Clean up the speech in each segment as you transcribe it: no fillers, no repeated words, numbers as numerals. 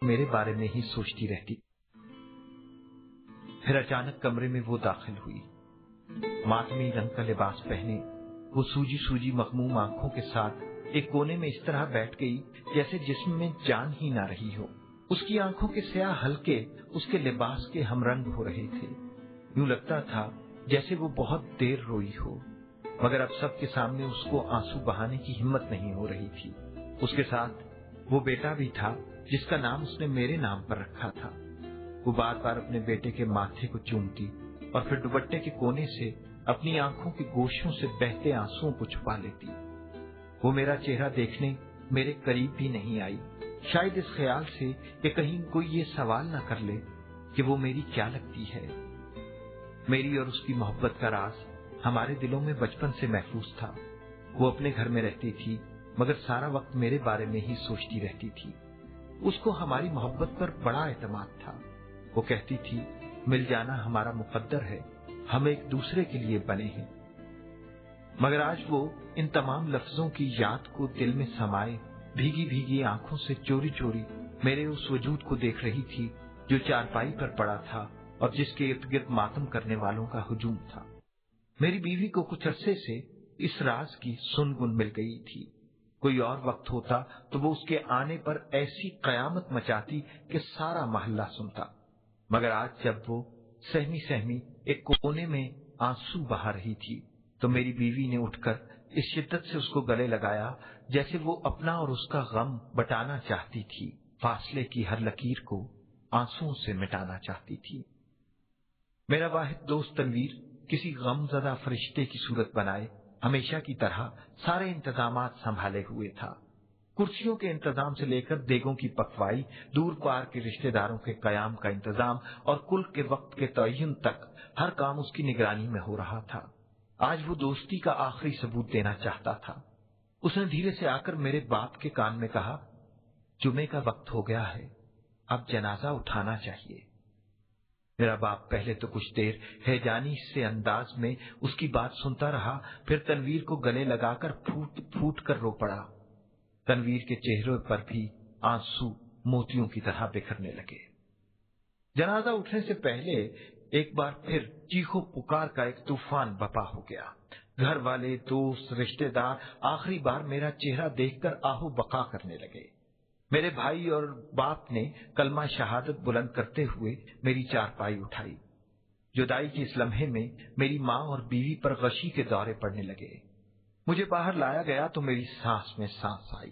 میرے بارے میں ہی سوچتی رہتی۔ پھر اچانک کمرے میں وہ داخل ہوئی، ماتمی رنگ کا لباس پہنے، وہ سوجی سوجی مغموم آنکھوں کے ساتھ ایک کونے میں اس طرح بیٹھ گئی جیسے جسم میں جان ہی نہ رہی ہو۔ اس کی آنکھوں کے سیاہ حلقے اس کے لباس کے ہم رنگ ہو رہے تھے، یوں لگتا تھا جیسے وہ بہت دیر روئی ہو، مگر اب سب کے سامنے اس کو آنسو بہانے کی ہمت نہیں ہو رہی تھی۔ اس کے ساتھ وہ بیٹا بھی تھا جس کا نام اس نے میرے نام پر رکھا تھا۔ وہ بار بار اپنے بیٹے کے ماتھے کو چومتی اور پھر دوپٹے کے کونے سے اپنی آنکھوں کی گوشوں سے بہتے آنسوؤں کو چھپا لیتی۔ وہ میرا چہرہ دیکھنے میرے قریب بھی نہیں آئی، شاید اس خیال سے کہ کہیں کوئی یہ سوال نہ کر لے کہ وہ میری کیا لگتی ہے۔ میری اور اس کی محبت کا راز ہمارے دلوں میں بچپن سے محفوظ تھا۔ وہ اپنے گھر میں رہتی تھی مگر سارا وقت میرے بارے میں ہی سوچتی رہتی تھی۔ اس کو ہماری محبت پر بڑا اعتماد تھا۔ وہ کہتی تھی مل جانا ہمارا مقدر ہے، ہم ایک دوسرے کے لیے بنے ہیں۔ مگر آج وہ ان تمام لفظوں کی یاد کو دل میں سمائے بھیگی بھیگی آنکھوں سے چوری چوری میرے اس وجود کو دیکھ رہی تھی جو چارپائی پر پڑا تھا اور جس کے ارد گرد ماتم کرنے والوں کا ہجوم تھا۔ میری بیوی کو کچھ عرصے سے اس راز کی سن گن مل گئی تھی۔ کوئی اور وقت ہوتا تو وہ اس کے آنے پر ایسی قیامت مچاتی کہ سارا محلہ سنتا، مگر آج جب وہ سہمی سہمی ایک کونے میں آنسو بہا رہی تھی تو میری بیوی نے اٹھ کر اس شدت سے اس کو گلے لگایا جیسے وہ اپنا اور اس کا غم بٹانا چاہتی تھی، فاصلے کی ہر لکیر کو آنسوؤں سے مٹانا چاہتی تھی۔ میرا واحد دوست تنویر کسی غم زدہ فرشتے کی صورت بنائے ہمیشہ کی طرح سارے انتظامات سنبھالے ہوئے تھا۔ کرسیوں کے انتظام سے لے کر دیگوں کی پکوائی، دور پار کے رشتہ داروں کے قیام کا انتظام اور کل کے وقت کے تعین تک ہر کام اس کی نگرانی میں ہو رہا تھا۔ آج وہ دوستی کا آخری ثبوت دینا چاہتا تھا۔ اس نے دھیرے سے آ کر میرے باپ کے کان میں کہا، جمعے کا وقت ہو گیا ہے، اب جنازہ اٹھانا چاہیے۔ میرا باپ پہلے تو کچھ دیر ہیجانی سے انداز میں اس کی بات سنتا رہا، پھر تنویر کو گلے لگا کر پھوٹ پھوٹ کر رو پڑا۔ تنویر کے چہرے پر بھی آنسو موتیوں کی طرح بکھرنے لگے۔ جنازہ اٹھنے سے پہلے ایک بار پھر چیخو پکار کا ایک طوفان بپا ہو گیا۔ گھر والے، دوست، رشتہ دار آخری بار میرا چہرہ دیکھ کر آہو بقا کرنے لگے۔ میرے بھائی اور باپ نے کلمہ شہادت بلند کرتے ہوئے میری چارپائی اٹھائی۔ جدائی کے اس لمحے میں میری ماں اور بیوی پر غشی کے دورے پڑنے لگے۔ مجھے باہر لایا گیا تو میری سانس میں سانس آئی۔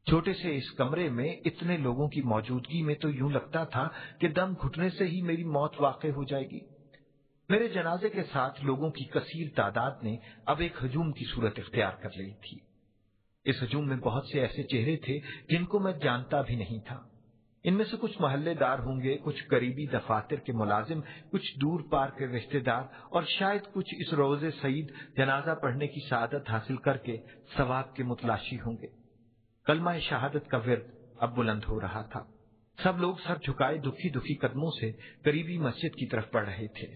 چھوٹے سے اس کمرے میں اتنے لوگوں کی موجودگی میں تو یوں لگتا تھا کہ دم گھٹنے سے ہی میری موت واقع ہو جائے گی۔ میرے جنازے کے ساتھ لوگوں کی کثیر تعداد نے اب ایک ہجوم کی صورت اختیار کر لی تھی۔ اس ہجوم میں بہت سے ایسے چہرے تھے جن کو میں جانتا بھی نہیں تھا۔ ان میں سے کچھ محلے دار ہوں گے، کچھ قریبی دفاتر کے ملازم، کچھ دور پار کے رشتہ دار اور شاید کچھ اس روز سعید جنازہ پڑھنے کی سعادت حاصل کر کے ثواب کے متلاشی ہوں گے۔ کلمہ شہادت کا ورد اب بلند ہو رہا تھا۔ سب لوگ سر جھکائے دکھی دکھی قدموں سے قریبی مسجد کی طرف بڑھ رہے تھے۔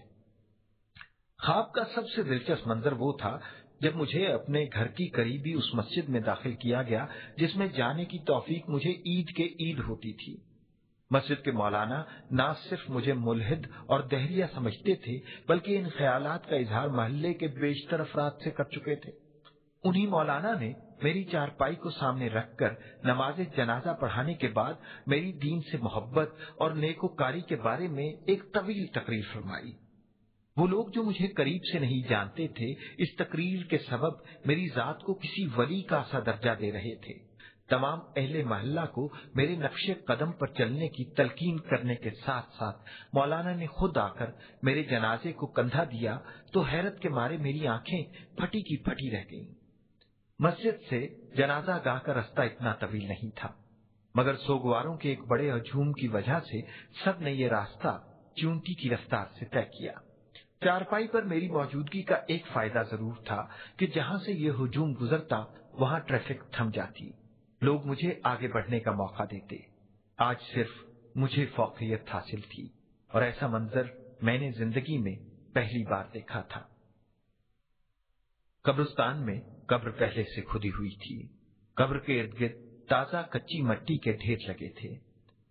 خواب کا سب سے دلچسپ منظر وہ تھا جب مجھے اپنے گھر کی قریبی اس مسجد میں داخل کیا گیا جس میں جانے کی توفیق مجھے عید کے عید ہوتی تھی۔ مسجد کے مولانا نہ صرف مجھے ملحد اور دہریہ سمجھتے تھے بلکہ ان خیالات کا اظہار محلے کے بیشتر افراد سے کر چکے تھے۔ انہی مولانا نے میری چارپائی کو سامنے رکھ کر نماز جنازہ پڑھانے کے بعد میری دین سے محبت اور نیکوکاری کے بارے میں ایک طویل تقریر فرمائی۔ وہ لوگ جو مجھے قریب سے نہیں جانتے تھے اس تقریر کے سبب میری ذات کو کسی ولی کا سا درجہ دے رہے تھے۔ تمام اہل محلہ کو میرے نقش قدم پر چلنے کی تلقین کرنے کے ساتھ ساتھ مولانا نے خود آ کر میرے جنازے کو کندھا دیا تو حیرت کے مارے میری آنکھیں پھٹی کی پھٹی رہ گئیں۔ مسجد سے جنازہ گاہ کا رستہ اتنا طویل نہیں تھا، مگر سوگواروں کے ایک بڑے ہجوم کی وجہ سے سب نے یہ راستہ چونٹی کی رفتار سے طے کیا۔ چارپائی پر میری موجودگی کا ایک فائدہ ضرور تھا کہ جہاں سے یہ ہجوم گزرتا وہاں ٹریفک تھم جاتی، لوگ مجھے آگے بڑھنے کا موقع دیتے۔ آج صرف مجھے فوقیت حاصل تھی اور ایسا منظر میں نے زندگی میں پہلی بار دیکھا تھا۔ قبرستان میں قبر پہلے سے کھدی ہوئی تھی۔ قبر کے ارد گرد تازہ کچی مٹی کے ڈھیر لگے تھے۔